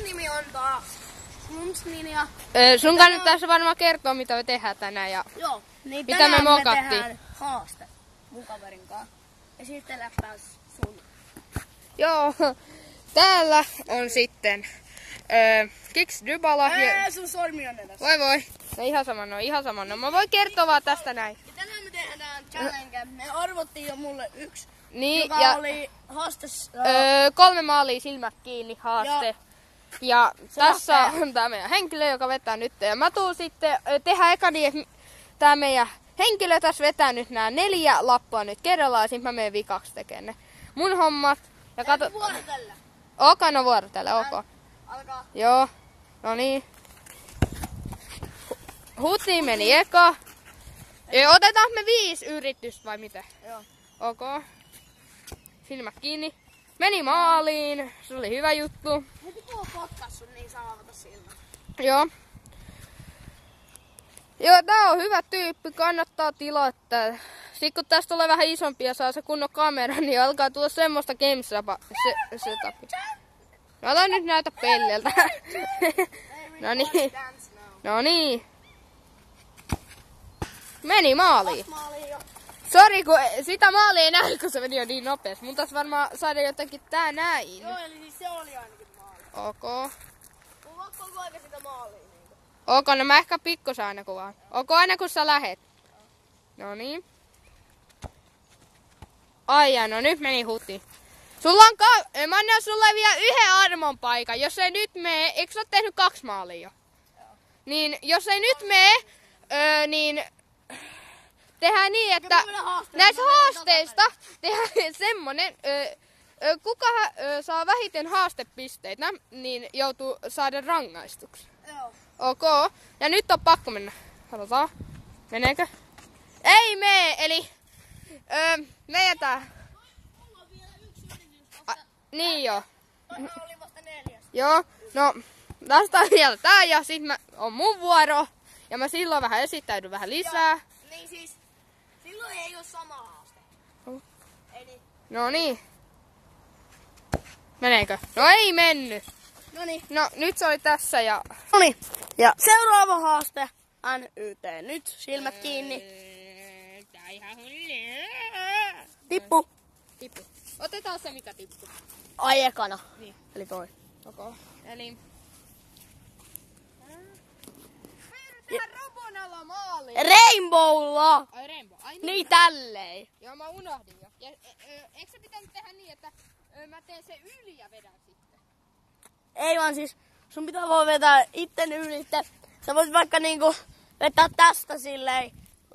nimi on taas Slumsninja. Sun kannattaisi varmaan kertoa, mitä me tehdään tänään ja Joo, niin mitä me mokattiin. tehdään haaste mun kaverin kanssa. Ja sitten läppäs sun. Joo, täällä on sitten Kiks Dybala. Sun sormi on edessä. Voi. No ihan sama. No mä voin kertoa vaan tästä näin. Ja tänään me tehdään challenge. Me arvottiin jo mulle yksi. Niin, joka ja oli haaste. 3 maalia silmät kiinni haaste. Ja tässä on tää meidän henkilö, joka vetää nyt. Ja mä tuun sitten tehdä eka niin, että tää meidän henkilö tässä vetää nyt nää 4 lappua nyt kerrallaan. Ja sit mä menen vikaksi tekemään ne mun hommat. Ja kato. Vuorotella. No vuorotella, ok. Alkaa. Joo, no niin. Huti meni eka. Otetaan me 5 yritystä vai mitä? Joo. Ok. Silmät kiinni. Meni maaliin. Se oli hyvä juttu. Heti kun on potkas sun, niin saa avata silmät. Joo. Joo, tää on hyvä tyyppi. Kannattaa tilata. Sitten kun tästä tulee vähän isompi ja saa se kunnon kamera, niin alkaa tulla semmoista game-setupia. No älä nyt näytä pelleltä. No niin. Meni maaliin. Sori, kun sitä maalia ei näy, kun se meni jo niin nopeasti. Mun taas varmaan saada jotenkin tää näin. Joo, eli siis se oli ainakin maali. Ok. Kuvaa koko ajan sitä maalia. Ok, no mä ehkä pikkusen aina kuvaan. Ok, aina kun sä lähet. No niin. Ai no nyt meni huti. Sulla on mä annan sulle vielä 1 armon paikan. Jos ei nyt mene, eikö sä oo tehnyt 2 maalia jo? Joo. Niin jos ei nyt mene, niin tehdään niin, että näistä haasteista tehdään semmonen, kuka saa vähiten haastepisteitä, niin joutuu saada rangaistuksen. Joo. Ok, ja nyt on pakko mennä. Katsotaan, meneekö? Ei mee, eli meidän tää. Niin joo. Oli vasta 4. Joo, no tästä on vielä tää ja sit on mun vuoro. Ja mä silloin vähän esittäydyn vähän lisää. Joo. Niin siis, silloin ei oo sama haaste. Eli... No niin. Meneekö? No ei mennyt. Noniin. No nyt se oli tässä ja... Noniin. Ja seuraava haaste. NYT. Nyt silmät kiinni. Tää ihan Tippu. Tippu. Otetaan se mikä tippu. Ai ekana. Niin. Eli toi. Okay. Eli... Tehdään Robonalla maaliin. Rainbowlla. Ai Rainbow. Ai Niin tälleen. Joo, mä unohdin jo. Ja, eikö se pitänyt tehdä niin, että mä teen sen yli ja vedän sitten? Ei vaan siis, sun pitää voi vetää itten yli. Sä voit vaikka niinku vetää tästä silleen,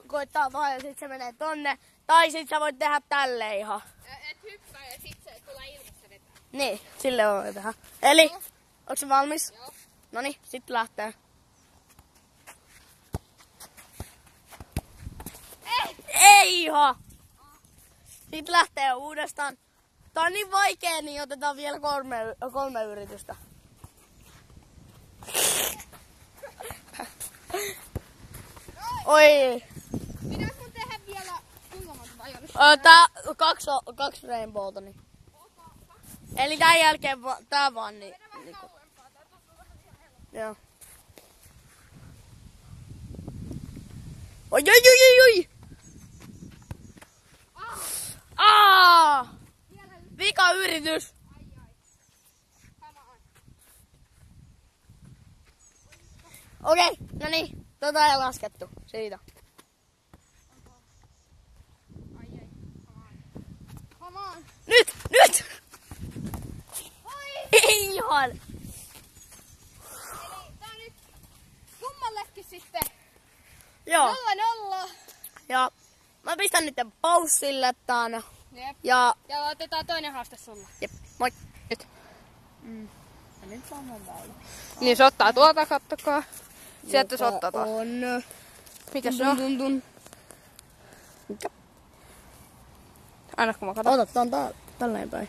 koittaa vaan ja sit se menee tonne. Tai sit sä voit tehdä tälleen ihan. Et hyppää ja sit se tulee ilmassa vetää. Niin, silleen voi tehdä. Eli, Joo. onks se valmis? Joo. Noniin, sit lähtee. Ei ihan! Sit lähtee uudestaan. Tää on niin vaikea, niin otetaan vielä 3 yritystä. Oi! Pitäis mun tehdä vielä kuinka monta vai Tää 2 rainbowta niin. Eli tän jälkeen tää vaan niin. Joo. Oi oi oi oi! Vika yritys! Okei, no niin. Tota ei laskettu. Siitä. Nyt! Nyt! Ei ihan! Eli tää nyt kummallekin sitten Joo. 0-0. Ja mä pistän nyt paussille tän. Jep. Ja otetaan toinen haaste sulle. jep, moi. Nyt. Ja nyt se on mun päällä. Niin se ottaa tuolta, kattokaa. Sieltä se ottaa taas. On. Mikä se on? Mikä? Aina kun mä katson. Ota, tää on tälleen päin.